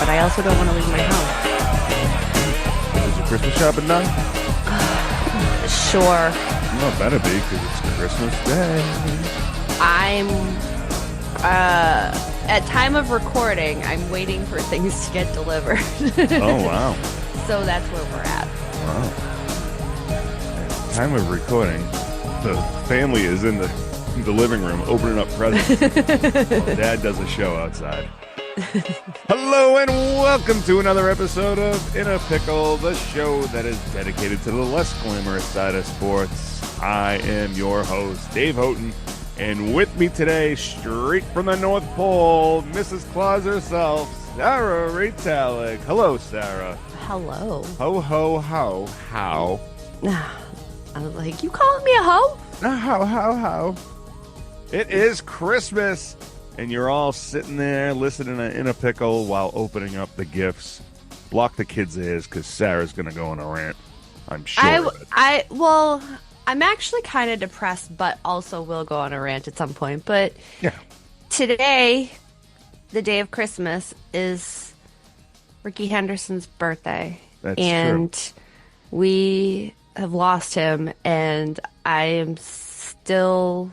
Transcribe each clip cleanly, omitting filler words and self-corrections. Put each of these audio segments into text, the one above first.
but I also don't want to leave my house. Is your Christmas shopping done? Sure. Well, it better be because it's Christmas Day. I'm at time of recording, I'm waiting for things to get delivered. Oh, wow. So that's where we're at. Wow. Time of recording, the family is in the living room opening up presents. Dad does a show outside. Hello and welcome to another episode of In a Pickle, the show that is dedicated to the less glamorous side of sports. I am your host, Dave Houghton, and with me today, straight from the North Pole, Mrs. Claus herself, Sarah Reitalik. Hello, Sarah. Hello. Ho, ho, ho, how? I was like, you calling me a hoe? How? It is Christmas, and you're all sitting there listening to In a Pickle while opening up the gifts. Block the kids' ears because Sarah's going to go on a rant. I'm sure of it. Well, I'm actually kind of depressed, but also will go on a rant at some point. But Yeah. today, the day of Christmas, is Ricky Henderson's birthday. That's and true. we have lost him, and I am still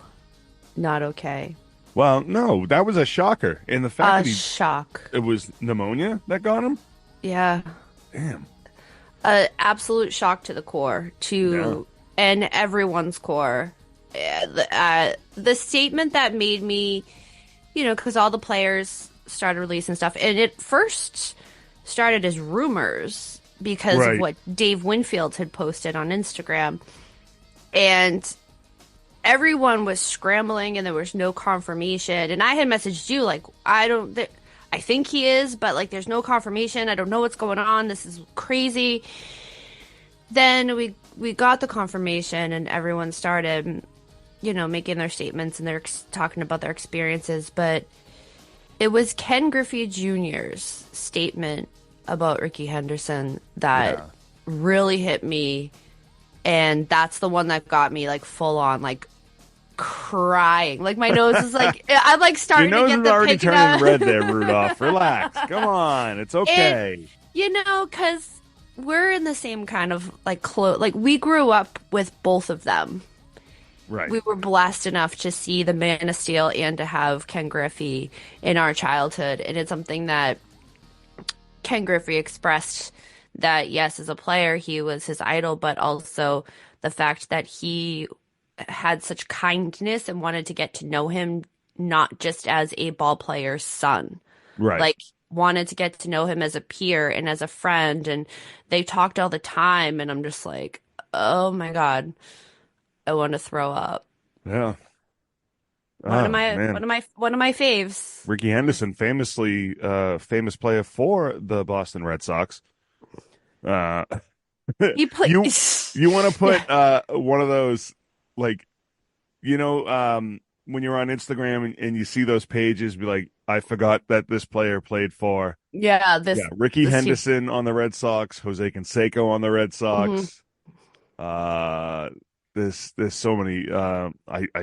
not okay. Well, no, that was a shocker. And the fact that Shock. it was pneumonia that got him? Yeah. Damn. Absolute shock to the core, and everyone's core. The statement that made me, because all the players started releasing stuff, and it first started as rumors because of what Dave Winfield had posted on Instagram, and everyone was scrambling, and there was no confirmation. And I had messaged you like, I think he is, but like, there's no confirmation. I don't know what's going on. This is crazy. Then we got the confirmation, and everyone started, making their statements, and they're talking about their experiences. But it was Ken Griffey Jr.'s statement about Ricky Henderson that really hit me. And that's the one that got me like full on, like crying. Like my nose is like, I'm like starting to get the already picking turning up. red there, Rudolph. Relax. Come on. It's okay. Because we're in the same kind of like close, like we grew up with both of them. Right. We were blessed enough to see the Man of Steel and to have Ken Griffey in our childhood. And it's something that Ken Griffey expressed that, yes, as a player, he was his idol, but also the fact that he had such kindness and wanted to get to know him, not just as a ball player's son. Right. Like, wanted to get to know him as a peer and as a friend. And they talked all the time. And I'm just like, oh my God, I want to throw up. Yeah. One of my faves. Ricky Henderson, famous player for the Boston Red Sox. He played. You want to put one of those, like, when you're on Instagram and you see those pages, be like, I forgot that this player played for. Ricky Henderson on the Red Sox, Jose Canseco on the Red Sox. There's so many. I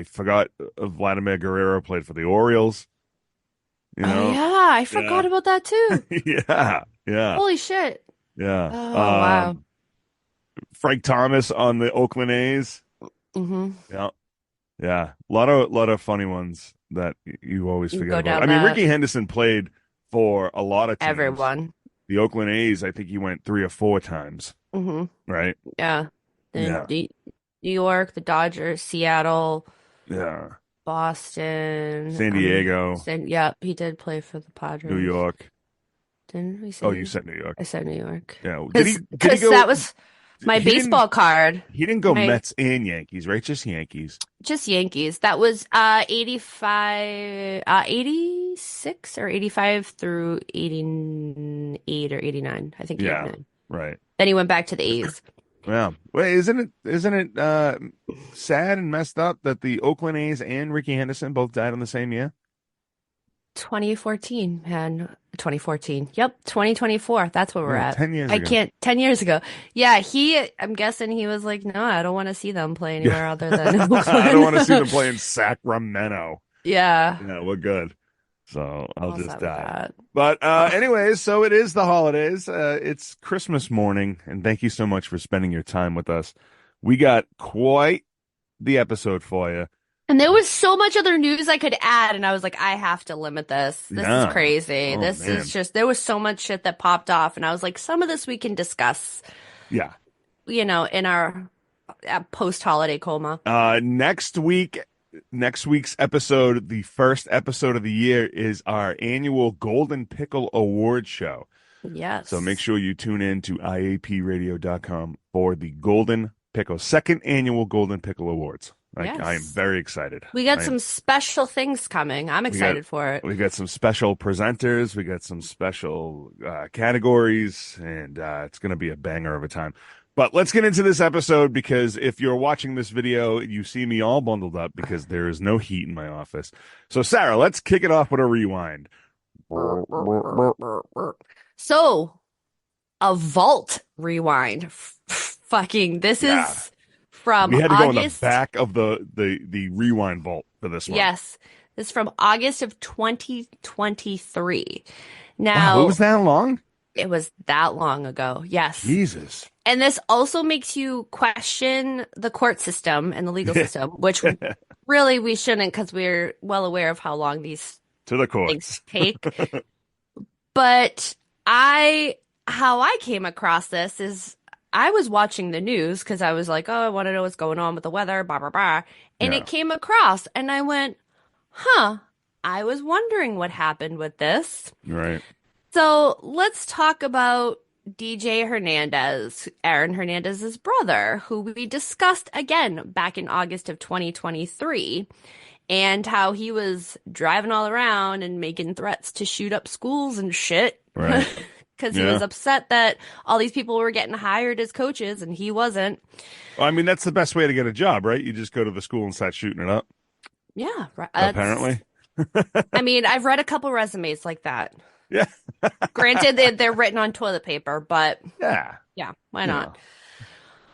forgot Vladimir Guerrero played for the Orioles. I forgot about that too. Yeah. Holy shit. Yeah. Oh, wow. Frank Thomas on the Oakland A's. Mm-hmm. Yeah. A lot of funny ones that you always forget about. I mean, Ricky Henderson played for a lot of teams. Everyone. The Oakland A's, I think he went 3 or 4 times. Mm-hmm. Right? Yeah. New York, the Dodgers, Seattle. Yeah. Boston. San Diego. He did play for the Padres. New York. Didn't we say? Oh, you said New York. I said New York. Yeah. Because that was my baseball card. He didn't go Mets and Yankees, right? Just Yankees. Just Yankees. That was 86 or 85 through 88 or 89. I think 89. Right. Then he went back to the A's. Yeah. Well, isn't it sad and messed up that the Oakland A's and Ricky Henderson both died on the same year? 2014, man. 2014. Yep. 2024. That's where we're at. 10 years ago. 10 years ago. Yeah. I'm guessing he was like, no, I don't want to see them play anywhere other than Oakland. I don't want to see them play in Sacramento. Yeah. Yeah, we're good. So I'll All just set with die. that. But Oh, anyways, so it is the holidays. It's Christmas morning, and thank you so much for spending your time with us. We got quite the episode for you. and there was so much other news I could add, and I was like, I have to limit this. This is Yeah. crazy. Oh This is man. just, there was so much shit that popped off, and I was like, some of this we can discuss, Yeah. in our post-holiday coma. Next week's episode, the first episode of the year, is our annual Golden Pickle Award show. So make Yes. sure you tune in to iapradio.com for the Golden Pickle, second annual Golden Pickle Awards. I am Yes. very excited. We got some special things coming. I'm We got excited for it. we got some special presenters. We got some special categories, and it's going to be a banger of a time. But let's get into this episode because if you're watching this video, you see me all bundled up because there is no heat in my office. So, Sarah, let's kick it off with a rewind. So, a vault rewind. Fucking, this Yeah, is from we had to go in the August. back of the rewind vault for this one. Yes, this is from August of 2023. Wow, it Now, was that long? it was that long ago. Yes. Jesus. And this also makes you question the court system and the legal Yeah. system, which really we shouldn't because we're well aware of how long these To the things courts. take. But how I came across this is I was watching the news because I was like, oh, I want to know what's going on with the weather, blah, blah, blah. And Yeah, it came across and I went, huh, I was wondering what happened with this. right. So let's talk about DJ Hernandez, Aaron Hernandez's brother, who we discussed again back in August of 2023, and how he was driving all around and making threats to shoot up schools and shit. Right. Because he Yeah. was upset that all these people were getting hired as coaches and he wasn't. Well, I mean, that's the best way to get a job, right? You just go to the school and start shooting it up, Yeah, right. apparently. I mean, I've read a couple resumes like that. Yeah. Granted, they're written on toilet paper, but Yeah. yeah, why You not? know.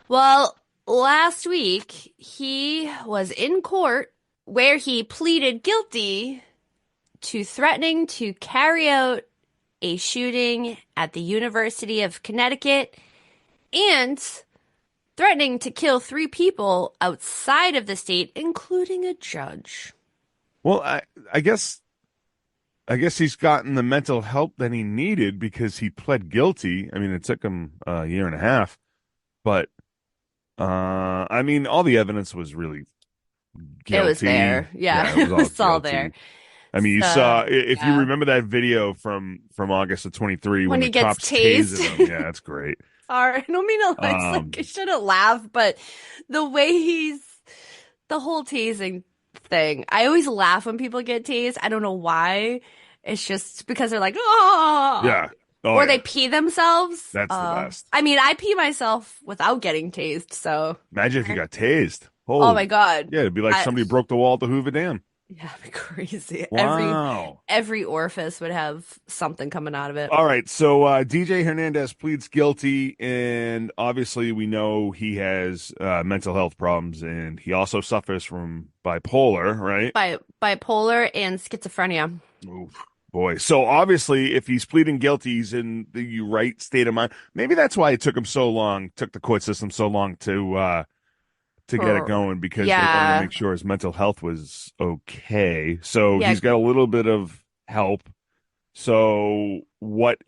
Well, last week he was in court where he pleaded guilty to threatening to carry out a shooting at the University of Connecticut and threatening to kill 3 people outside of the state, including a judge. Well, I guess he's gotten the mental help that he needed because he pled guilty. I mean, it took him a year and a half, but I mean, all the evidence was really It was guilty. there. Yeah, Yeah, it was all guilty. there. I mean, you So, saw if you yeah. remember that video from August of 23 when When the he gets cops tased. tased him. Yeah, that's great. Sorry, I don't mean to, it's like I shouldn't laugh, but the way the whole tasing thing, I always laugh when people get tased. I don't know why. It's just because they're like, oh, Yeah. Oh, or yeah. they pee themselves. That's the best. I mean, I pee myself without getting tased, so Imagine if you got tased. oh Holy, my God. yeah, it'd be like somebody broke the wall at the Hoover Dam. Yeah, it'd be crazy. Wow. Every orifice would have something coming out of it. All right, so DJ Hernandez pleads guilty, and obviously we know he has mental health problems, and he also suffers from bipolar, right? Bipolar and schizophrenia. Oof, boy. So obviously, if he's pleading guilty, he's in the right state of mind. Maybe that's why it took the court system so long to get it going because they wanted Yeah. to make sure his mental health was okay. So Yeah. he's got a little bit of help. So what's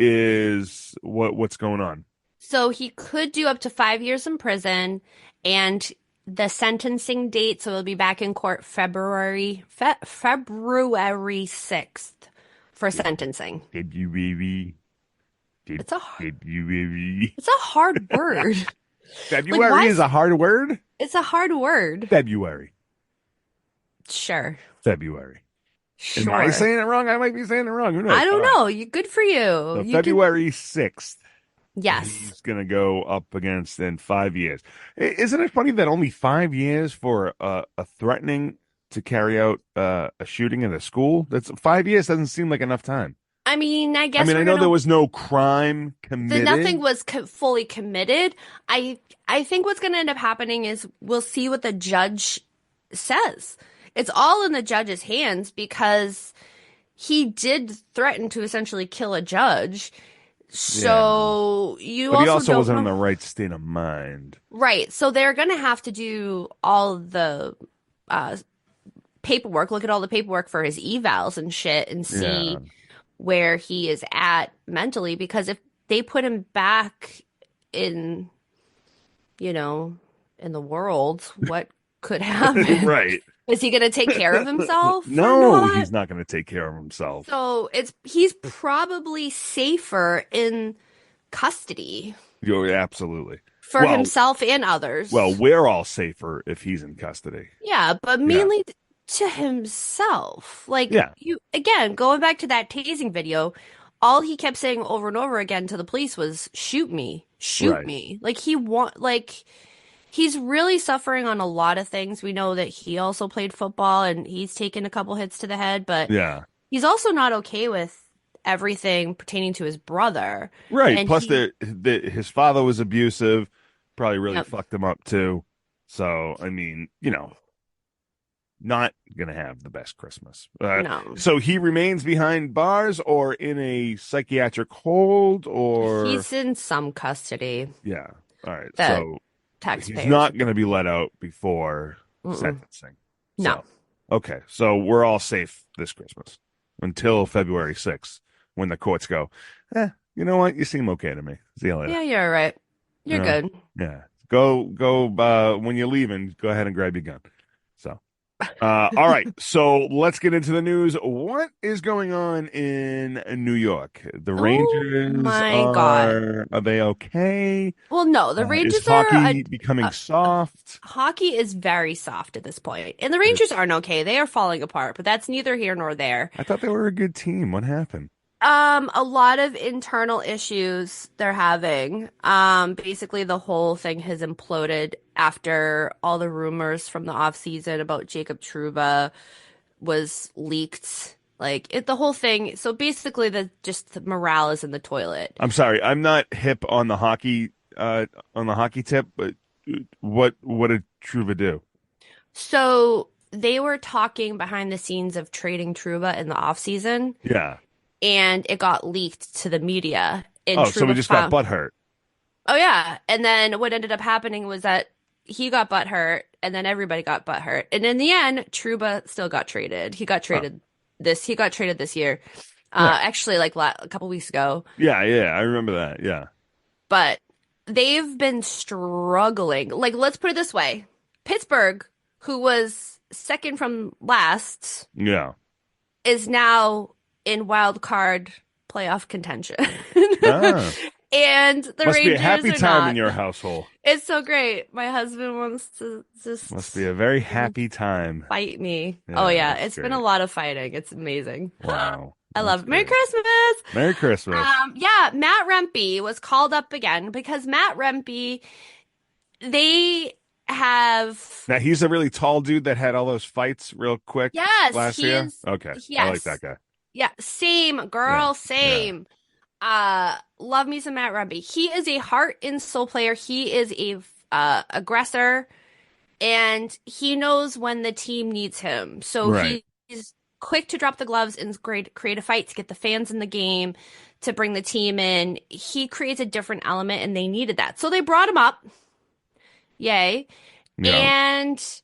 going on? So he could do up to 5 years in prison, and the sentencing date, so he'll be back in court February 6th for sentencing. February. It's a February. it's a hard word. February why- is a hard word? It's a hard word. February. Sure. February. Sure. Am I saying it wrong? I might be saying it wrong. Who knows? I don't All right. know. You good for you. So You February 6th. Yes. He's going to go up against in 5 years. Isn't it funny that only 5 years for a threatening to carry out a shooting at a school? That's 5 years doesn't seem like enough time. I mean, I guess I we're know gonna there was no crime committed. nothing was fully committed. I think what's going to end up happening is we'll see what the judge says. It's all in the judge's hands because he did threaten to essentially kill a judge. Yeah. So you But he also also don't wasn't in know. the right state of mind. Right. So they're going to have to do all the uh, paperwork, look at all the paperwork for his evals and shit and Yeah. see where he is at mentally. Because if they put him back in, you know, in the world, what could happen? Right. Is he going to take care of himself or No, not? he's not going to take care of himself. So he's probably safer in custody Absolutely. for Well, himself and others. we're all safer if he's in custody. Yeah, but Yeah. mainly to himself. Like Yeah. you again, going back to that tasing video, all he kept saying over and over again to the police was shoot me, shoot Right. me. Like he's really suffering on a lot of things. We know that he also played football and he's taken a couple hits to the head, but Yeah. he's also not okay with everything pertaining to his brother. Right. And Plus, his father was abusive, probably really yep, fucked him up too. So, I mean, not gonna have the best Christmas. no. So he remains behind bars or in a psychiatric hold, or He's in some custody yeah. All right. that So he's taxpayers. not gonna be let out before Mm-mm. sentencing. No. So okay. So we're all safe this Christmas until February 6th when the courts go, you know what? You seem okay to me. See you later. Yeah, you're right. You're You know? good. Yeah. Go when you're leaving, go ahead and grab your gun. So all right, so let's get into the news. What is going on in New York? The Oh Rangers my God. are they okay? Well, no, the Is Rangers are hockey becoming soft? hockey is very soft at this point. And the Rangers aren't okay. They are falling apart, but that's neither here nor there. I thought they were a good team. What happened? A lot of internal issues they're having. Basically the whole thing has imploded after all the rumors from the off season about Jacob Trouba was leaked. The whole thing. So basically the morale is in the toilet. I'm sorry, I'm not hip on the hockey tip, but what did Truva do? So they were talking behind the scenes of trading Trouba in the off season, Yeah. and it got leaked to the media. And Oh, so we Trouba just got found, butt hurt. oh yeah, and then what ended up happening was that he got butt hurt, and then everybody got butt hurt, and in the end, Trouba still got traded. He got Huh. traded He got traded this year, Yeah. actually, a couple weeks ago. Yeah, I remember that. Yeah. But they've been struggling. Like, let's put it this way: Pittsburgh, who was second from last, Yeah. is now in wild card playoff contention. Ah. And the Must be a Rangers happy are time not. in your household. It's so great. My husband wants to just Must be a very happy time. fight me. Yeah, Oh yeah, that's it's been great. a lot of fighting. It's amazing. Wow. I That's love it. Merry great. Christmas. Merry Christmas. Yeah, Matt Rempe was called up again because Matt Rempe, they have, Now he's a really tall dude that had all those fights real quick yes, last he year. is, Okay. I like yes. that guy. Yeah, same Yeah. girl, same. Love me some Matt Rempe. He is a heart and soul player. He is a aggressor, and he knows when the team needs him. So Right. he's quick to drop the gloves and create a fight to get the fans in the game, to bring the team in. He creates a different element, and they needed that. So they brought him up. Yay. Yeah. And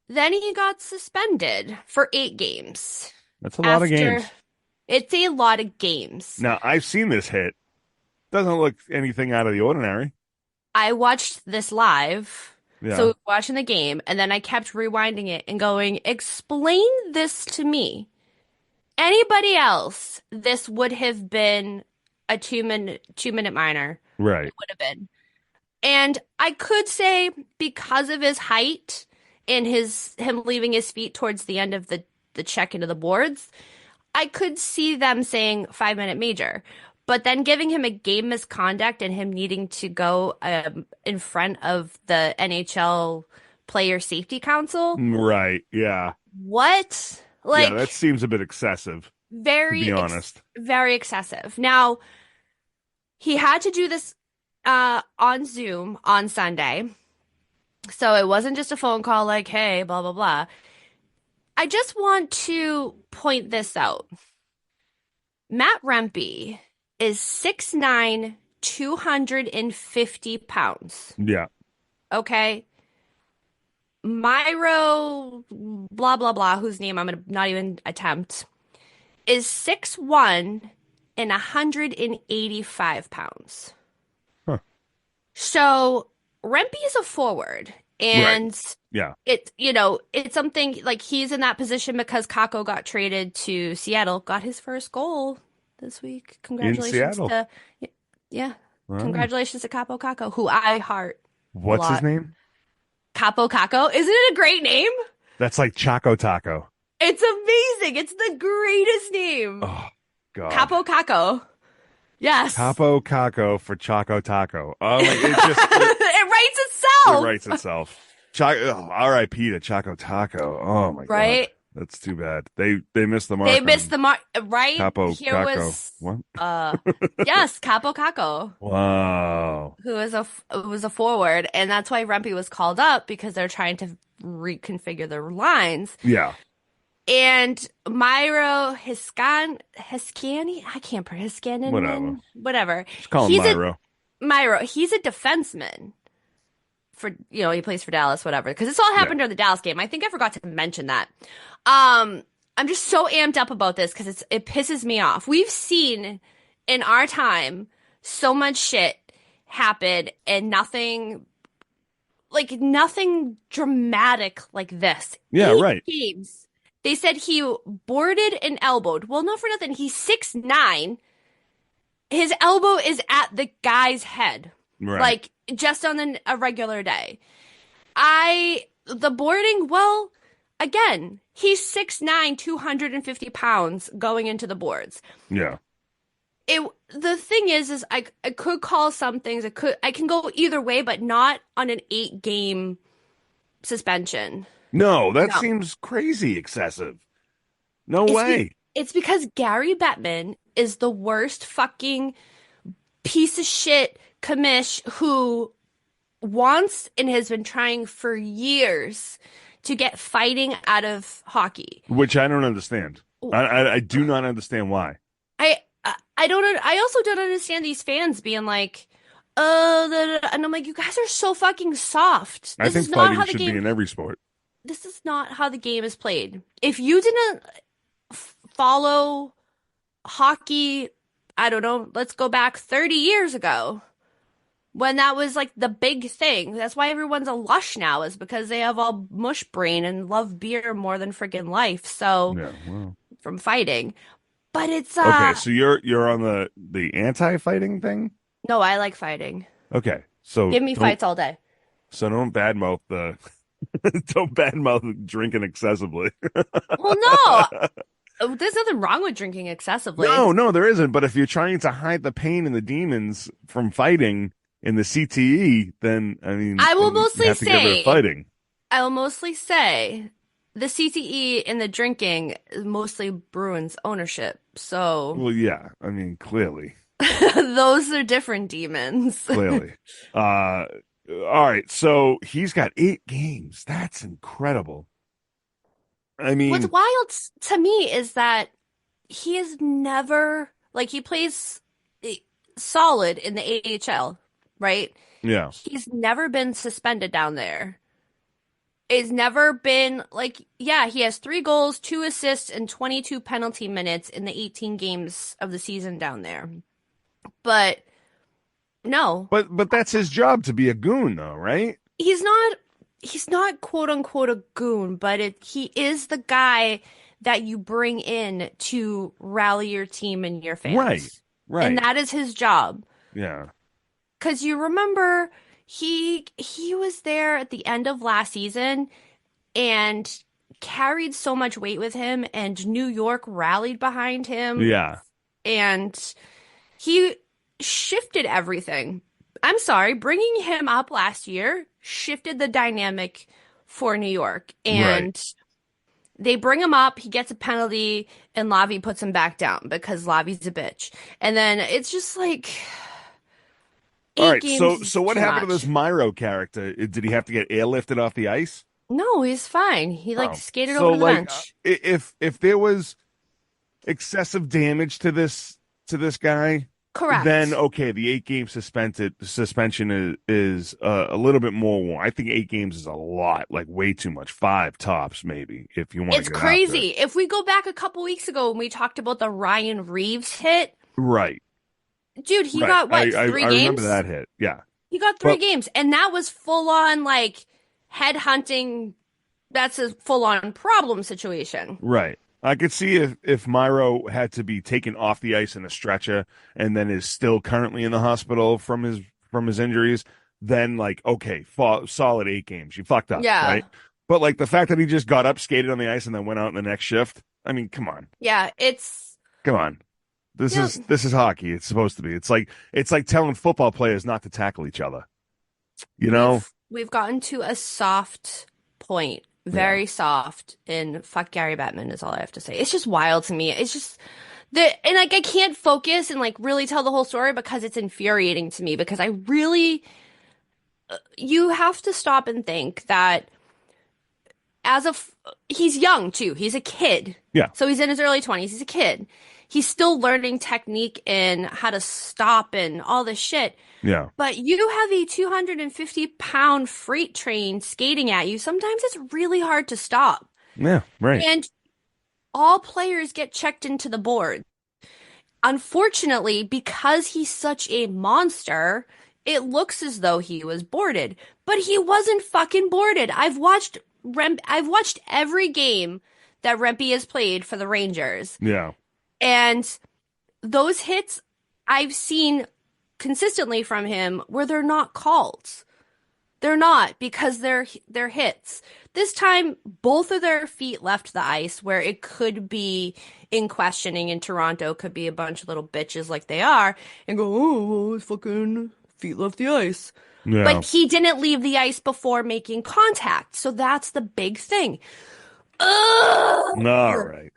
then he got suspended for 8 games. That's a lot of games. It's a lot of games. Now I've seen this hit. Doesn't look anything out of the ordinary. I watched this live. Yeah. So watching the game, and then I kept rewinding it and going, explain this to me. Anybody else, this would have been a 2-minute minor. Right. It would have been. And I could say because of his height and him leaving his feet towards the end of the check into the boards, I could see them saying 5-minute major. But then giving him a game misconduct and him needing to go in front of the NHL Player Safety Council. Right. Yeah. What? Yeah, that seems a bit excessive, very, to be honest. very excessive. Now, he had to do this on Zoom on Sunday. So it wasn't just a phone call like, hey, blah, blah, blah. I just want to point this out. Matt Rempe is 6'9", 250 pounds. Yeah. Okay. Myro, blah, blah, blah, whose name I'm going to not even attempt, is 6'1" and 185 pounds. Huh. So Rempe is a forward. Right. And Yeah. it's something like he's in that position because Kako got traded to Seattle, got his first goal this week. In Congratulations Seattle. yeah, Oh. congratulations to Capo Kako, who I heart a What's his lot. name? Capo Kako, isn't it a great name? That's like Choco Taco. It's amazing. It's the greatest name. Oh, God. Capo Kako. Yes. Capo Caco for Choco Taco. Oh, my, It writes it itself. writes itself. R.I.P. to Choco Taco. Oh my God. Right? That's too bad. They missed the mark. They missed the mark, right? Capo Here Caco. was What? yes, Capo Caco, Wow. who was a forward, and that's why Rempe was called up because they're trying to reconfigure their lines. Yeah. And Myro Hiskani, I can't pronounce Whatever. whatever. Just call him Myro. Myro, he's a defenseman for, he plays for Dallas, whatever, because this all happened during the Dallas game. I think I forgot to mention that. I'm just so amped up about this because it pisses me off. We've seen in our time so much shit happen and nothing dramatic like this. Yeah, 8 right. games. They said he boarded and elbowed. Well, not for nothing. He's 6'9". His elbow is at the guy's head. Right. Like, just on a regular day. The boarding, well, again, he's 6'9", 250 pounds going into the boards. Yeah. The thing is I could call some things. I can go either way, but not on an 8-game suspension. No, that seems crazy excessive. No way. It's because Gary Bettman is the worst fucking piece of shit commish who wants and has been trying for years to get fighting out of hockey. Which I don't understand. I do not understand why. I also don't understand these fans being like, and I'm like, you guys are so fucking soft. I think fighting should be in every sport. This is not how the game is played. If you didn't follow hockey, I don't know, let's go back 30 years ago when that was like the big thing. That's why everyone's a lush now, is because they have all mush brain and love beer more than friggin' life. So yeah, well. From fighting. But it's okay, so you're on the anti-fighting thing? No, I like fighting. Okay, so give me fights all day. So don't badmouth don't badmouth drinking excessively. Well, no. There's nothing wrong with drinking excessively. No, there isn't. But if you're trying to hide the pain and the demons from fighting in the CTE, then I mean, I will mostly have to get rid of fighting. I will mostly say the CTE and the drinking is mostly Bruins ownership. So, well, yeah, I mean, clearly, those are different demons. Clearly, all right. So he's got 8 games. That's incredible. I mean, what's wild to me is that he is never he plays solid in the AHL, right? Yeah. He's never been suspended down there. It's never been he has 3 goals, 2 assists, and 22 penalty minutes in the 18 games of the season down there. But no. But that's his job, to be a goon, though, right? He's not quote unquote a goon, but he is the guy that you bring in to rally your team and your fans. Right. And that is his job. Yeah. Because you remember he was there at the end of last season and carried so much weight with him, and New York rallied behind him. Yeah. And he shifted everything. I'm sorry, bringing him up last year shifted the dynamic for New York. And they bring him up, he gets a penalty, and Lavi puts him back down because Lavi's a bitch. And then it's just like... All right, so what happened to this Myro character? Did he have to get airlifted off the ice? No, he's fine. He like Oh, skated so over to the like bench. if there was excessive damage to this guy, then Correct. okay, the 8 game suspension is a little bit more. I think 8 games is a lot, like way too much. Five tops, maybe, if you want It's to get after it. crazy. If we go back a couple weeks ago when we talked about the Ryan Reeves hit, Right, dude, he right. got what, three I remember games? that hit. Yeah, He got three but games, and that was full on like head hunting. That's a full on problem situation. right. I could see if Myro had to be taken off the ice in a stretcher and then is still currently in the hospital from his injuries, then like okay, solid 8 games. You fucked up, right? Yeah. But like the fact that he just got up, skated on the ice, and then went out in the next shift. I mean, come on, Yeah, it's come on. yep. This is hockey. It's supposed to be. It's like telling football players not to tackle each other. You know? We've gotten to a soft point, Yeah. very soft, and fuck Gary Bettman is all I have to say. It's just wild to me. It's just the and like I can't focus and like really tell the whole story because it's infuriating to me because I really you have to stop and think that as a he's young too. He's a kid. Yeah. So he's in his early 20s. He's a kid. He's still learning technique and how to stop and all this shit. Yeah. But you have a 250-pound freight train skating at you. Sometimes it's really hard to stop. Yeah. Right. And all players get checked into the board. Unfortunately, because he's such a monster, it looks as though he was boarded. But he wasn't fucking boarded. I've watched every game that Rempe has played for the Rangers. Yeah. And those hits I've seen consistently from him where they're not called. They're not because they're hits. This time, both of their feet left the ice where it could be in questioning in Toronto, could be a bunch of little bitches like they are, and go, oh, well, his fucking feet left the ice. Yeah. But he didn't leave the ice before making contact. So that's the big thing. All Ugh! right.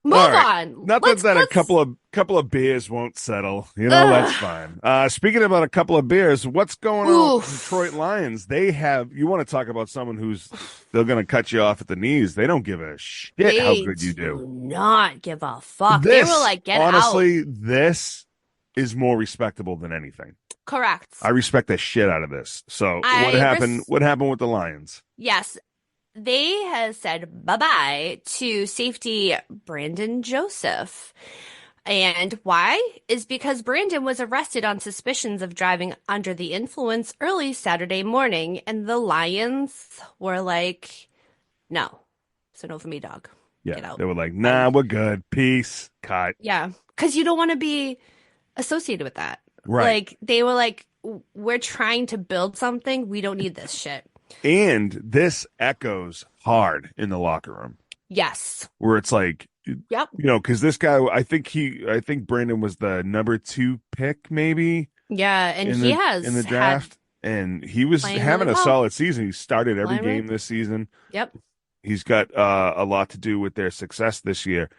Move All right. on. Not that a Let's couple of beers won't settle. You know, that's ugh. fine. Speaking about a couple of beers, what's going on with the Detroit Oof. Lions? They have you want to talk about someone who's they're gonna cut you off at the knees. They don't give a shit how They good you do. do not give a fuck. They were This, like, get out. honestly, this is more respectable than anything. Correct. I respect the shit out of this. So what I happened? res What happened with the Lions? yes, they have said bye-bye to safety Brandon Joseph. And why? Is because Brandon was arrested on suspicions of driving under the influence early Saturday morning, and the Lions were like, no. So no for me, dog. Yeah, Get out. they were like, Bye. "Nah, we're good. Peace, cut." Yeah, because you don't want to be associated with that. Right. Like they were like, we're trying to build something. We don't need this shit. And this echoes hard in the locker room Yes. where it's like, you Yep. know, because this guy, I think Brandon was the number 2 pick maybe Yeah, and he in has the had draft, and he was playing having really a well. solid season. He started every Playing really. game this season. Yep. He's got a lot to do with their success this year,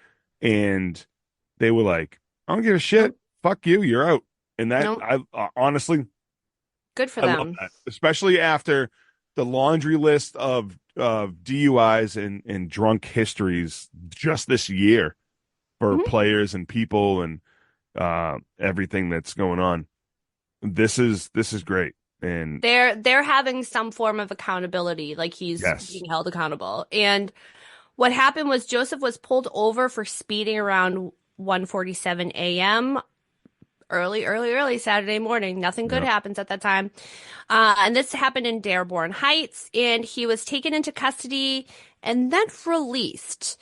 and they were like, "I don't give a shit. Nope. Fuck you. You're out." And that Nope. I honestly, Good for I love them. that, especially after the laundry list of DUIs and drunk histories just this year for Mhm. players and people and everything that's going on. This is great. And They're having some form of accountability, like he's yes, being held accountable. And what happened was Joseph was pulled over for speeding around 1:47 a.m. Early Saturday morning. Nothing good yeah, happens at that time. And this happened in Dearborn Heights, and he was taken into custody and then released.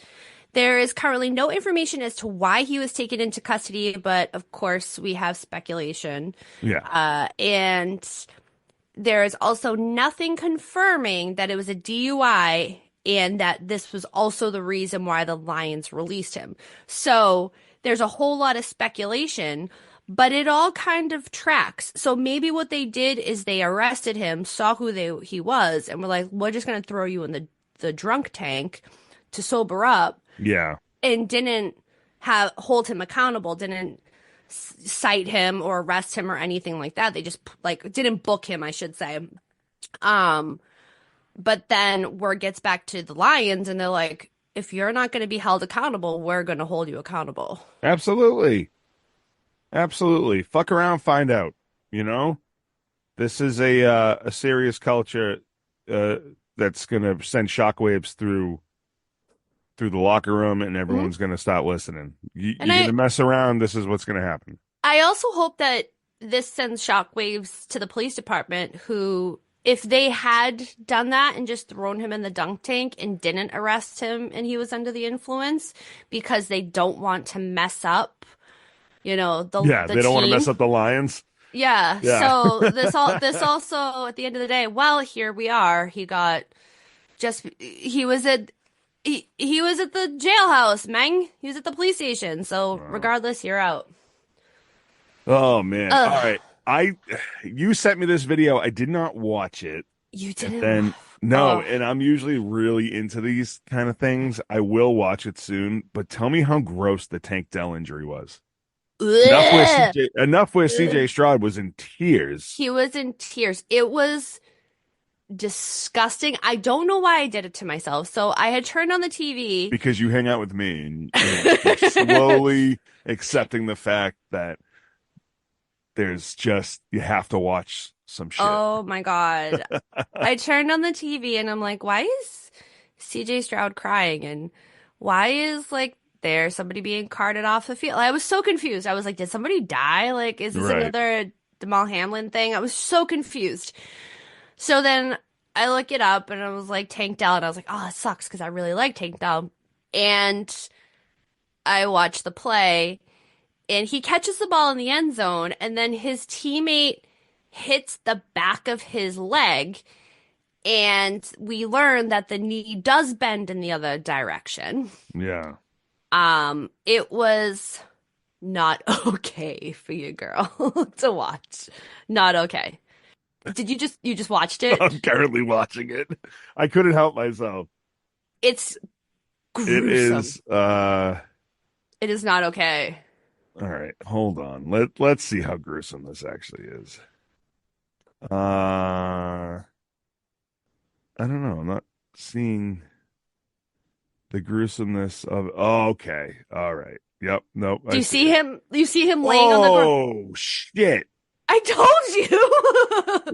There is currently no information as to why he was taken into custody, but of course we have speculation. yeah, And there is also nothing confirming that it was a DUI and that this was also the reason why the Lions released him. So there's a whole lot of speculation, but it all kind of tracks. So maybe what they did is they arrested him, saw he was, and were like, we're just going to throw you in the drunk tank to sober up, yeah, and didn't hold him accountable, didn't cite him or arrest him or anything like that. They just like didn't book him, I should say. Um, But then word gets back to the Lions, and they're like, if you're not going to be held accountable, we're going to hold you accountable. Absolutely. Absolutely. Fuck around, find out. You know? This is a serious culture uh that's gonna send shockwaves through the locker room, and Mhm. everyone's gonna stop listening. And You're gonna mess around, this is what's gonna happen. I also hope that this sends shockwaves to the police department who, if they had done that and just thrown him in the dunk tank and didn't arrest him and he was under the influence because they don't want to mess up, Yeah, the they don't want to mess team. up the Lions. Yeah. Yeah. So this also at the end of the day, well, here we are. He was at the jailhouse, Meng. He was at the police station. So Wow. regardless, you're out. Oh man. All Ugh. right. You sent me this video. I did not watch it. You And didn't. then no, Oh. and I'm usually really into these kind of things. I will watch it soon, but tell me how gross the Tank Dell injury was. Ugh. Enough where Ugh. CJ Stroud was in tears He was in tears. It was disgusting. I don't know why I did it to myself. So I had turned on the TV. because you hang out with me, and you're slowly accepting the fact that there's just you have to watch some shit. Oh my God. I turned on the TV and I'm like, why is CJ Stroud crying? And why is like there somebody being carted off the field? I was so confused. I was like, did somebody die? Like, is this Right. another Jamal Hamlin thing? I was so confused. So then I look it up and I was like, Tank Dell. And I was like, oh, that sucks because I really like Tank Dell. And I watched the play and he catches the ball in the end zone. And then his teammate hits the back of his leg. And we learn that the knee does bend in the other direction. Yeah. It was not okay for you, girl, to watch. Not okay. Did you just watched it? I'm currently watching it. I couldn't help myself. It's It gruesome. is It is not okay. all right, hold on. Let's see how gruesome this actually is. I don't know. I'm not seeing the gruesomeness of oh, okay. All right. Yep. Nope. Do I you see see it. him? You see him laying on the ground? Oh shit. I told you.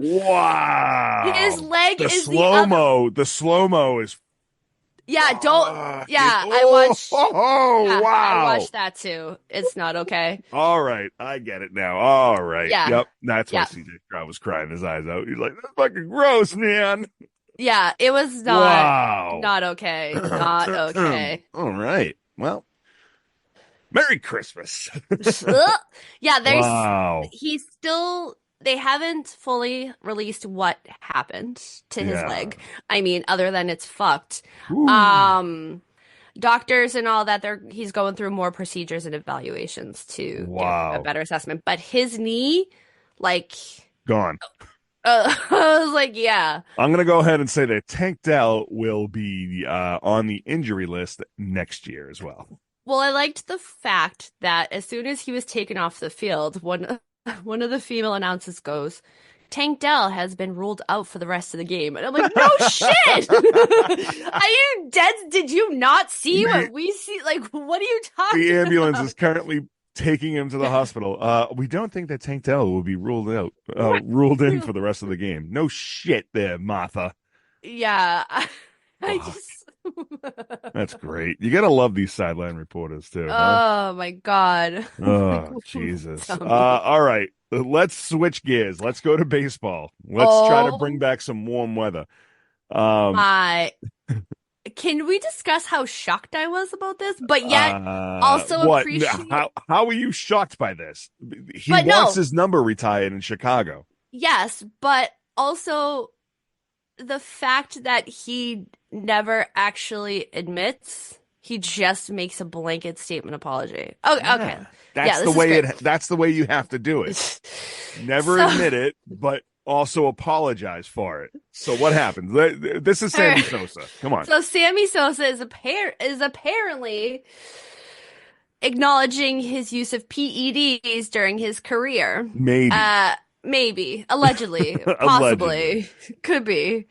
His Wow. leg is the other. The slow-mo is Yeah, don't. fucking Yeah, I oh, watched. oh Yeah, I wow. watched that too. It's not okay. All right, I get it now. All right. Yeah, Yep. That's why yeah, CJ Stroud was crying his eyes out. He's like, that's fucking gross, man. yeah. It was Wow. not okay. Not okay. All right. Well, Merry Christmas. Ugh. Yeah, Wow. he's still, they haven't fully released what happened to his Yeah. leg. I mean, other than it's fucked. Ooh. Um, Doctors and all that, he's going through more procedures and evaluations to get a Wow. better assessment. But his knee, like, Gone. I was like, yeah. I'm going to go ahead and say that Tank Dell will be on the injury list next year as well. Well, I liked the fact that as soon as he was taken off the field, one of the female announcers goes, Tank Dell has been ruled out for the rest of the game. And I'm like, no shit! Are you dead? Did you not see The, what we see? Like, what are you the talking ambulance about? is currently taking him to the hospital. We don't think that Tank Dell will be ruled in for the rest of the game. No shit there, Martha. Yeah, I Fuck. just. That's great. You gotta love these sideline reporters too, huh? Oh my God. Oh, Jesus. Tell me. All right. Let's switch gears. Let's go to baseball. Let's try to bring Oh back some warm weather. Um, my. Can we discuss how shocked I was about this? But yet also what? appreciate. How are you shocked by this? He But wants no, his number retired in Chicago. yes, but also the fact that he never actually admits, he just makes a blanket statement apology. Oh, okay. Yeah. Yeah, this is great. That's the way you have to do it. Never So, admit it, but also apologize for it. So what happens? This is Sammy Sosa. Come on. so Sammy Sosa is apparently acknowledging his use of PEDs during his career. Maybe. Maybe, allegedly, Allegedly. possibly, could be.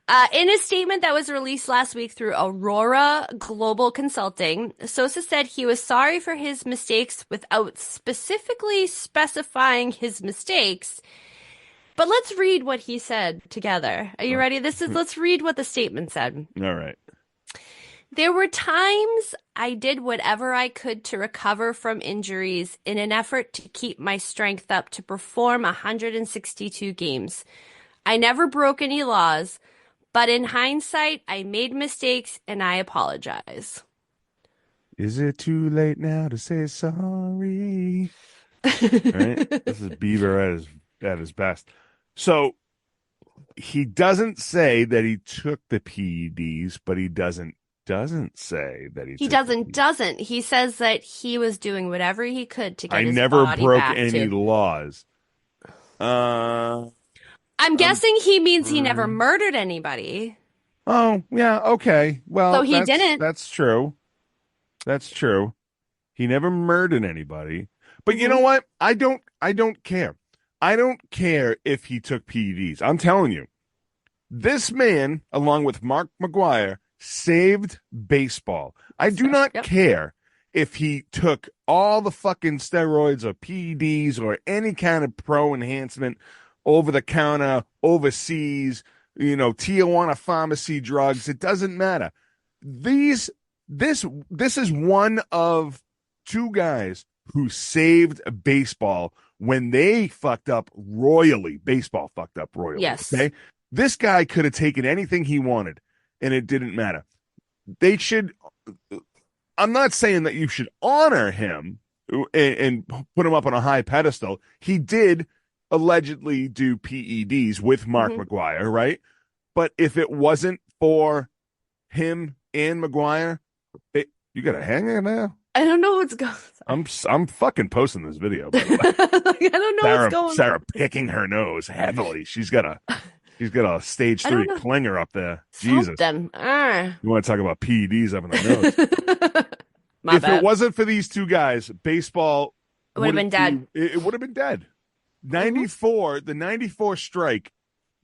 In a statement that was released last week through Aurora Global Consulting, Sosa said he was sorry for his mistakes without specifically specifying his mistakes. But let's read what he said together. Are you Oh. ready? Let's read what the statement said. All right. There were times I did whatever I could to recover from injuries in an effort to keep my strength up to perform 162 games. I never broke any laws, but in hindsight, I made mistakes and I apologize. Is it too late now to say sorry? Right? This is Bieber at his best. So he doesn't say that he took the PEDs, but he doesn't say that he He took the doesn't. He says that he was doing whatever he could to I get his never body broke back any to. laws. I'm guessing he means he never Mm. murdered anybody. Oh, yeah, okay. So Well, he that's didn't. that's true. That's true. He never murdered anybody. But you Mhm. know what? I don't care. I don't care if he took PEDs. I'm telling you. This man, along with Mark McGuire, saved baseball. I do not Yep. care if he took all the fucking steroids or PEDs or any kind of pro enhancement over the counter, overseas, Tijuana pharmacy drugs. It doesn't matter. These this is one of two guys who saved baseball when they fucked up royally. Baseball fucked up royally. Yes. Okay. This guy could have taken anything he wanted, and it didn't matter. They should. I'm not saying that you should honor him and put him up on a high pedestal. He did allegedly do PEDs with Mark Mhm. McGuire, right? But if it wasn't for him and McGuire, you got to hang in there. I don't know what's going I'm fucking posting this video. By the way. Like, I don't know what's going Sarah picking her nose heavily. She's got a stage I don't 3 know. clinger up there. Jesus. Something. You want to talk about PEDs up in the nose? My If bad. it wasn't for these two guys, baseball It would have been wouldn't dead. It would have been dead. 94, the 94 strike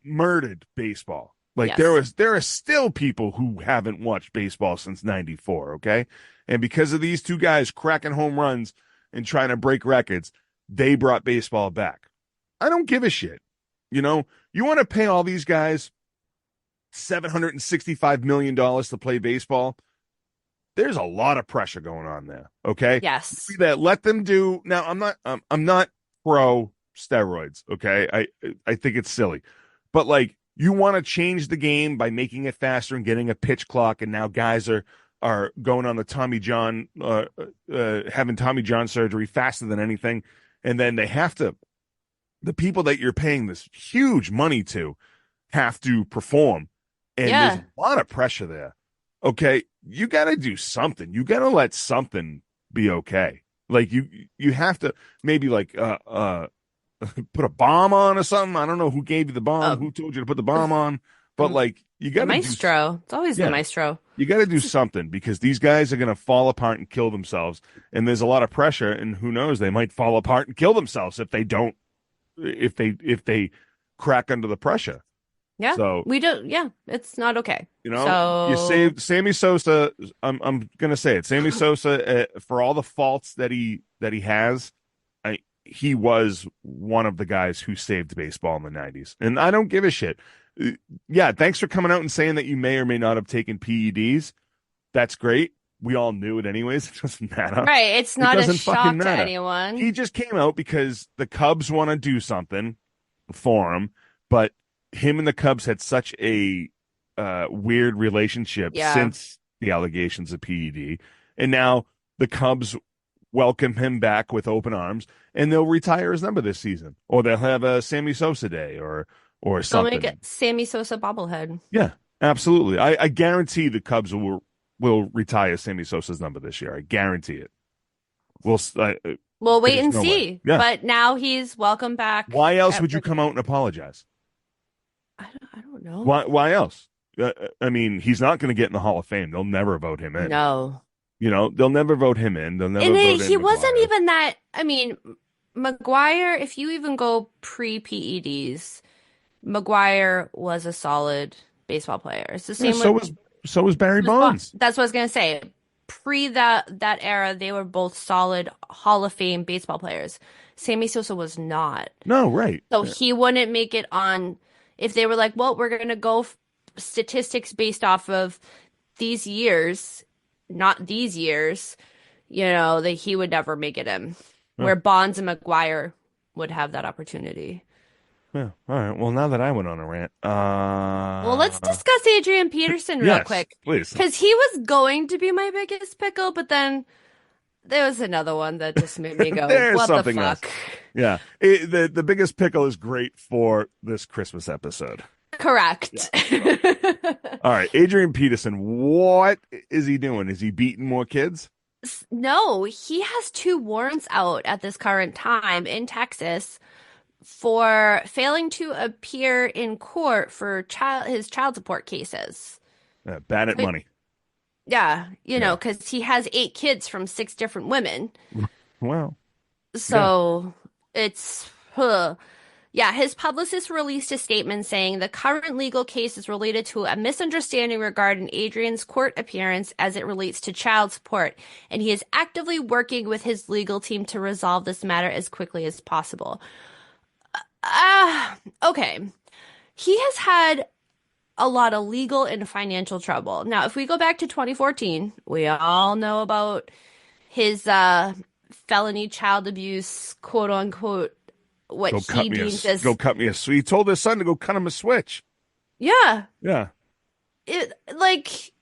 murdered baseball. Like Yes. there are still people who haven't watched baseball since 94, okay? And because of these two guys cracking home runs and trying to break records, they brought baseball back. I don't give a shit. You want to pay all these guys $765 million to play baseball? There's a lot of pressure going on there, okay? Yes. That let them do. Now, I'm not pro steroids, okay? I think it's silly. But like you want to change the game by making it faster and getting a pitch clock, and now guys are going on the Tommy John having Tommy John surgery faster than anything, and then they have to, the people that you're paying this huge money to have to perform, and there's a lot of pressure there. Okay, you got to do something. You got to let something be okay. Like you have to maybe like put a bomb on or something. I don't know who gave you the bomb, who told you to put the bomb on, but like you got The to maestro. It's always the maestro. You got to do something because these guys are going to fall apart and kill themselves, and there's a lot of pressure. And who knows, they might fall apart and kill themselves if they don't, if they crack under the pressure. Yeah. So we don't. Yeah, it's not okay. So you saved Sammy Sosa. I'm gonna say it. Sammy Sosa, for all the faults that he has, he was one of the guys who saved baseball in the 90s, and I don't give a shit. Yeah, thanks for coming out and saying that you may or may not have taken PEDs. That's great. We all knew it anyways. It doesn't matter. Right. It's not a shock to matter. anyone. He just came out because the Cubs want to do something for him, but him and the Cubs had such a weird relationship since the allegations of PED, and now the Cubs welcome him back with open arms, and they'll retire his number this season, or they'll have a Sammy Sosa day, or something. They'll make it Sammy Sosa bobblehead. Yeah, absolutely. I guarantee the Cubs will retire Sammy Sosa's number this year. I guarantee it. We'll wait and see. Yeah. But now he's welcome back. Why else would you come out and apologize? I don't know. Why else? I mean, he's not going to get in the Hall of Fame. They'll never vote him in. No. They'll never vote him in. They'll never And vote in he wasn't McGuire. even that. I mean, McGuire, if you even go pre-PEDs, McGuire was a solid baseball players. The Yeah, same with so was Barry Bonds. That's what I was gonna say. Pre that era, they were both solid Hall of Fame baseball players. Sammy Sosa was not. No, right. So he wouldn't make it on if they were like, well, we're gonna go statistics based off of these years, not these years, that he would never make it in. Yeah. Where Bonds and McGuire would have that opportunity. Yeah. All right. Well, now that I went on a rant, Well, let's discuss Adrian Peterson real yes, quick. please. Because he was going to be my biggest pickle, but then there was another one that just made me go, There's what the something else. fuck? Yeah. The biggest pickle is great for this Christmas episode. Correct. Yeah. All right. Adrian Peterson, what is he doing? Is he beating more kids? No, he has 2 warrants out at this current time in Texas for failing to appear in court for his child support cases. Bad at money. Yeah, because he has 8 kids from 6 different women. Wow. So it's, yeah, his publicist released a statement saying the current legal case is related to a misunderstanding regarding Adrian's court appearance as it relates to child support, and he is actively working with his legal team to resolve this matter as quickly as possible. Okay. He has had a lot of legal and financial trouble. Now, if we go back to 2014, we all know about his felony child abuse, quote unquote, what he deems as go cut me a switch. He told his son to go cut him a switch. Yeah. Yeah. It like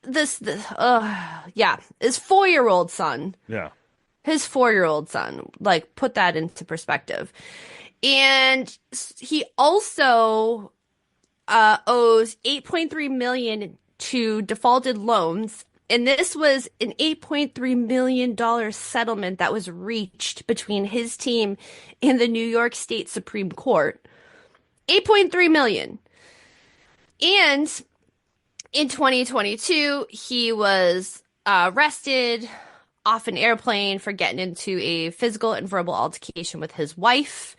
this yeah, his 4-year-old son. Yeah. His 4-year-old son. Like put that into perspective. And he also owes $8.3 million to defaulted loans. And this was an $8.3 million settlement that was reached between his team and the New York State Supreme Court. $8.3 million. And in 2022, he was arrested off an airplane for getting into a physical and verbal altercation with his wife.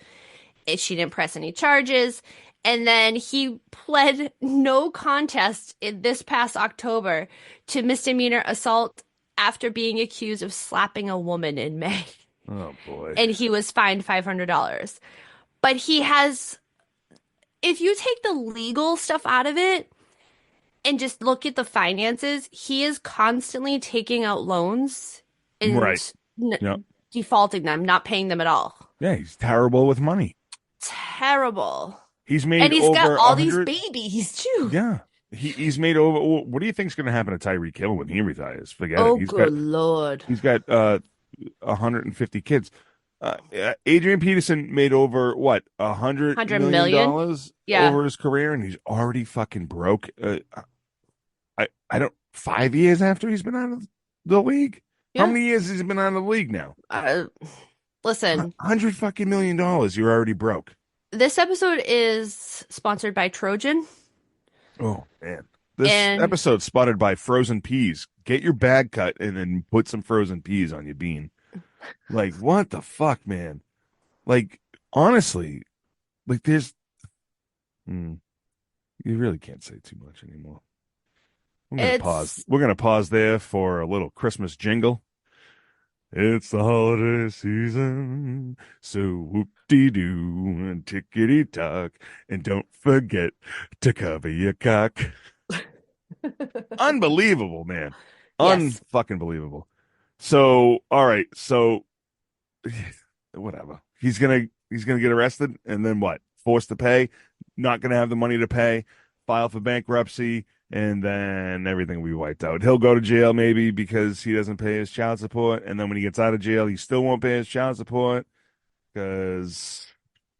She didn't press any charges. And then he pled no contest in this past October to misdemeanor assault after being accused of slapping a woman in May. Oh, boy. And he was fined $500. But he has, if you take the legal stuff out of it and just look at the finances, he is constantly taking out loans and defaulting them, not paying them at all. Yeah, he's terrible with money. Terrible. He's made and he's over got all 100... these babies too. Yeah, he's made over. What do you think's going to happen to Tyreek Hill when he retires? Forget it. Good Lord. He's got 150 kids. Adrian Peterson made over what $100 million over his career, and he's already fucking broke. I don't 5 years after he's been out of the league. Yeah. How many years has he been out of the league now? Listen, $100 million. You're already broke. This episode is sponsored by Trojan. Oh, man. This episode's spotted by frozen peas. Get your bag cut and then put some frozen peas on your bean. Like, what the fuck, man? Like, honestly, like there's... you really can't say too much anymore. I'm going to pause. We're going to pause there for a little Christmas jingle. It's the holiday season, so whoop-dee-doo and tickety-tock, and don't forget to cover your cock. Unbelievable, man. Yes. Unfucking believable. So, all right, so whatever. He's gonna get arrested, and then what? Forced to pay, not gonna have the money to pay, file for bankruptcy, and then everything will be wiped out. He'll go to jail maybe because he doesn't pay his child support. And then when he gets out of jail, he still won't pay his child support because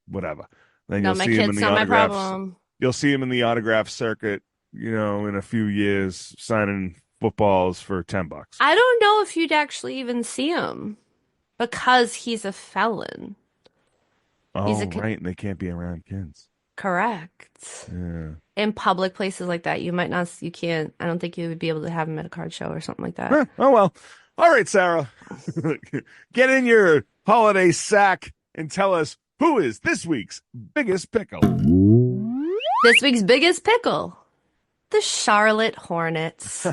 whatever. Then you'll see him in the autographs. You'll see him in the autograph circuit, in a few years signing footballs for $10. I don't know if you'd actually even see him because he's a felon. Oh, right. And they can't be around kids. Correct. Yeah. In public places like that, you can't, I don't think you would be able to have him at a card show or something like that. Oh, well. All right, Sarah. Get in your holiday sack and tell us who is this week's biggest pickle. This week's biggest pickle The Charlotte Hornets.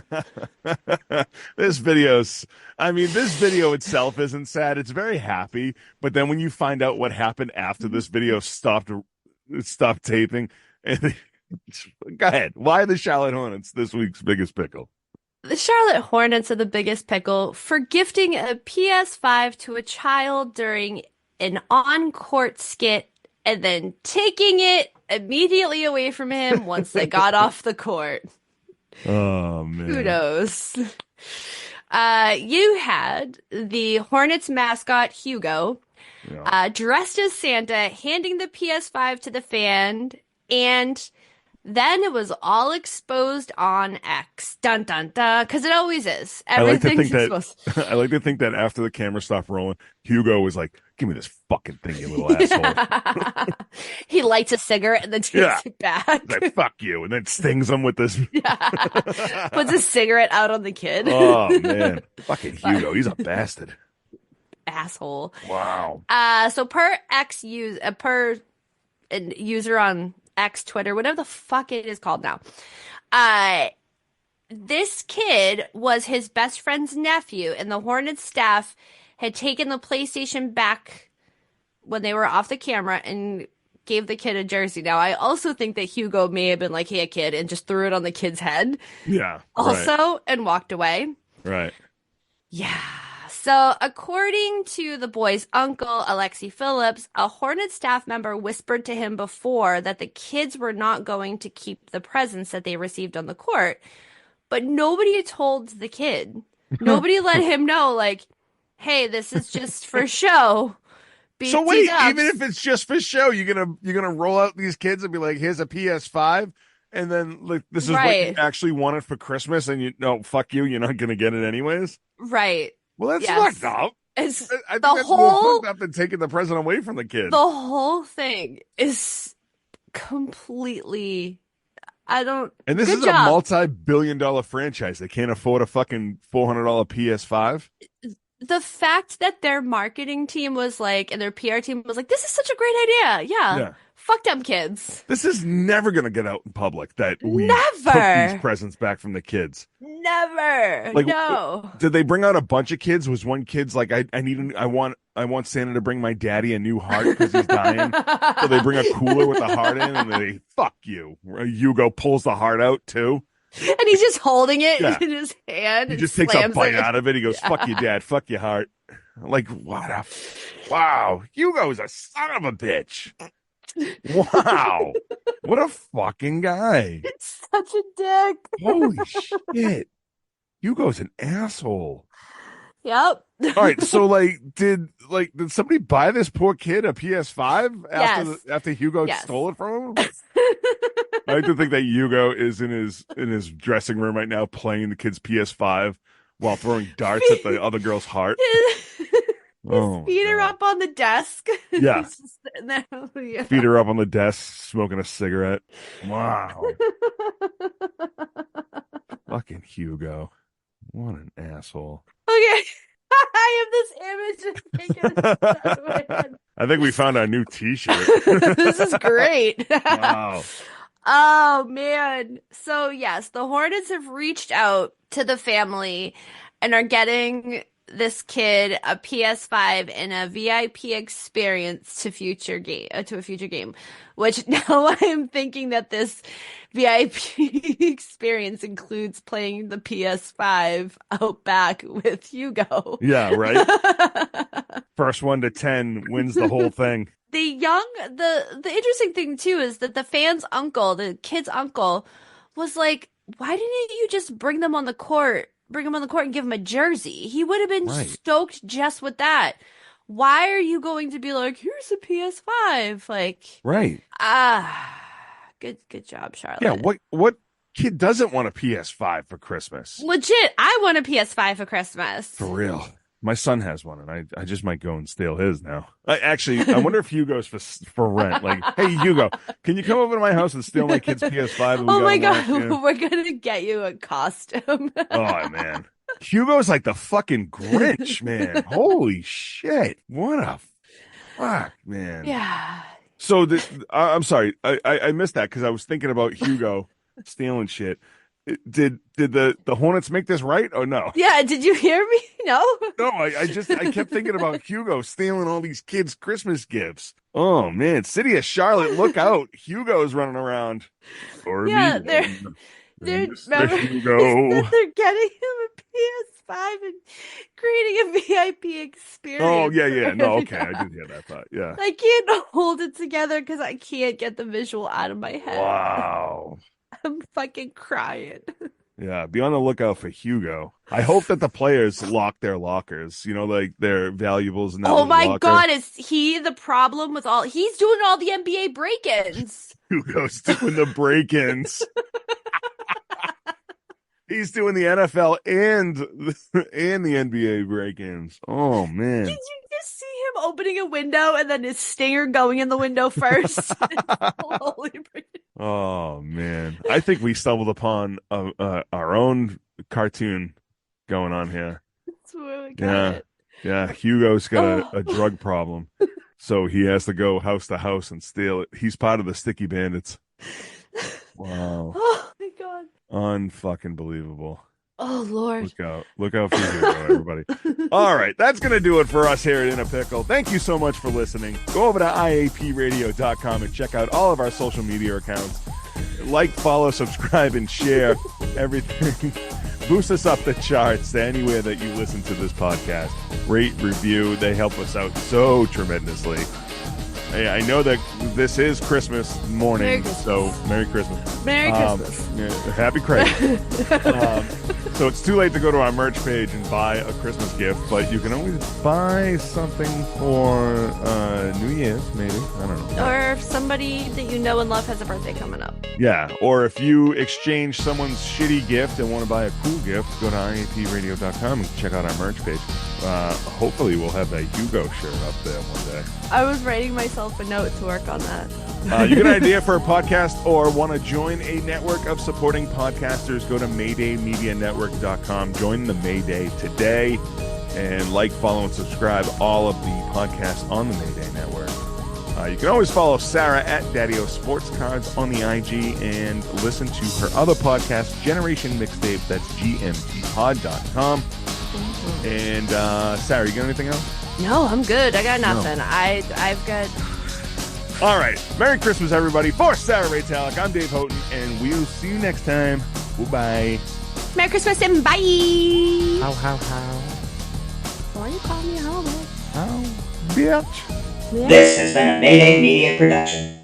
This video's, I mean, this video itself isn't sad. It's very happy. But then when you find out what happened after this video stopped taping, and go ahead. Why the Charlotte Hornets this week's biggest pickle? The Charlotte Hornets are the biggest pickle for gifting a PS5 to a child during an on-court skit and then taking it immediately away from him once they got off the court. Oh, man. Kudos. You had the Hornets mascot, Hugo, dressed as Santa, handing the PS5 to the fan, and then it was all exposed on X. Dun dun dun, because it always is. Everything's exposed. I like to think that after the camera stopped rolling, Hugo was like, "Give me this fucking thing, you little asshole." He lights a cigarette and then takes it back. He's like, "Fuck you," and then stings him with this. Puts a cigarette out on the kid. Oh man, fucking Hugo, he's a bastard. Asshole. Wow. So per user on X, Twitter, whatever the fuck it is called now. This kid was his best friend's nephew, and the Hornets staff had taken the PlayStation back when they were off the camera and gave the kid a jersey. Now, I also think that Hugo may have been like, "Hey, kid," and just threw it on the kid's head. Yeah. Also, and walked away. Right. Yeah. So, according to the boy's uncle, Alexi Phillips, a Hornet staff member whispered to him before that the kids were not going to keep the presents that they received on the court. But nobody had told the kid. Nobody let him know, like, "Hey, this is just for show." So wait, even if it's just for show, you're gonna roll out these kids and be like, "Here's a PS5," and then like this is what you actually wanted for Christmas, and fuck you, you're not gonna get it anyways. Right. Well, that's fucked up. I think that's more fucked up than taking the present away from the kid. The whole thing is completely. And this is a multi-billion-dollar franchise. They can't afford a fucking $400 PS5. The fact that their marketing team was like, and their PR team was like, "This is such a great idea." Yeah. Fuck them kids. This is never going to get out in public that we took these presents back from the kids. Never. Like, no. Did they bring out a bunch of kids? Was one kid's like, I want Santa to bring my daddy a new heart because he's dying. So they bring a cooler with the heart in and they, "Fuck you." Hugo pulls the heart out too. And he's just holding it in his hand. He just takes a bite out of it. He goes, "Fuck you, Dad. Fuck your heart." Like, wow. Hugo's a son of a bitch. Wow. What a fucking guy. Such a dick. Holy shit. Hugo's an asshole. Yep. All right, so did somebody buy this poor kid a PS5 after Hugo stole it from him? I like to think that Hugo is in his dressing room right now playing the kid's PS5 while throwing darts at the other girl's heart. His feet are up on the desk. Yeah. He's just sitting there. Yeah. Feet are up on the desk, smoking a cigarette. Wow. Fucking Hugo. What an asshole. Okay. I have this image. I think we found our new t-shirt. This is great. Wow. Oh, man. So, yes, the Hornets have reached out to the family and are getting this kid a PS5 and a VIP experience to a future game, which now I'm thinking that this VIP experience includes playing the PS5 out back with Hugo. Yeah, right. First 1 to 10 wins the whole thing. The interesting thing too is that the the kid's uncle was like, "Why didn't you just bring them on the court and give him a jersey? He would have been stoked just with that. Why are you going to be like, here's a PS5?" Like, right. Good job, Charlotte. Yeah, what kid doesn't want a PS5 for Christmas? Legit, I want a PS5 for Christmas. For real. My son has one, and I just might go and steal his now. I wonder if Hugo's for rent. Like, "Hey, Hugo, can you come over to my house and steal my kid's PS5? Oh my God, we're going to get you a costume. Oh, man. Hugo's like the fucking Grinch, man. Holy shit. What a fuck, man. Yeah. So, I'm sorry. I missed that because I was thinking about Hugo stealing shit. Did the Hornets make this right or no? Yeah, did you hear me? No. No, I kept thinking about Hugo stealing all these kids' Christmas gifts. Oh man, City of Charlotte, look out! Hugo's running around. Or Yeah, me, they're Mr. remember Hugo. they're getting him a PS5 and creating a VIP experience. Oh yeah, for yeah. No, okay, everyone. I did hear that thought. Yeah. I can't hold it together because I can't get the visual out of my head. Wow. I'm fucking crying. Yeah, be on the lookout for Hugo. I hope that the players lock their lockers, like their valuables in that Oh little my locker. God, is he the problem with all? He's doing all the NBA break-ins. Hugo's doing the break-ins. He's doing the NFL and the NBA break-ins. Oh man. Did you just see him opening a window and then his stinger going in the window first? Oh man, I think we stumbled upon our own cartoon going on here. That's where we got it. Yeah. Hugo's got a drug problem, so he has to go house to house and steal it. He's part of the Sticky Bandits. Wow. Oh my God. Unfucking believable. Oh Lord. Look out for Hugo, everybody. All right, that's going to do it for us here at In a Pickle. Thank you so much for listening. Go over to iapradio.com and check out all of our social media accounts. Like, follow, subscribe, and share everything. Boost us up the charts anywhere that you listen to this podcast. Rate, review. They help us out so tremendously. Hey, I know that this is Christmas morning, so Merry Christmas. Merry Christmas. Yeah, happy Christmas. So it's too late to go to our merch page and buy a Christmas gift, but you can always buy something for New Year's, maybe. I don't know. Or if somebody that you know and love has a birthday coming up. Yeah, or if you exchange someone's shitty gift and want to buy a cool gift, go to iapradio.com and check out our merch page. Hopefully we'll have that Hugo shirt up there one day. I was writing myself a note to work on that. You get an idea for a podcast or want to join a network of supporting podcasters, go to MaydayMediaNetwork.com. Join the Mayday today and like, follow, and subscribe all of the podcasts on the Mayday Network. You can always follow Sarah at Daddy-O Sports Cards on the IG and listen to her other podcast, Generation Mixtape. That's gmpod.com. And Sarah, you got anything else? No, I'm good. I got nothing. No. I've got... All right. Merry Christmas, everybody. For Sarah Ray Talek, I'm Dave Houghton, and we'll see you next time. Goodbye. Merry Christmas and bye! How? Why you call me a homo? How, bitch? This has been a Mayday Media production.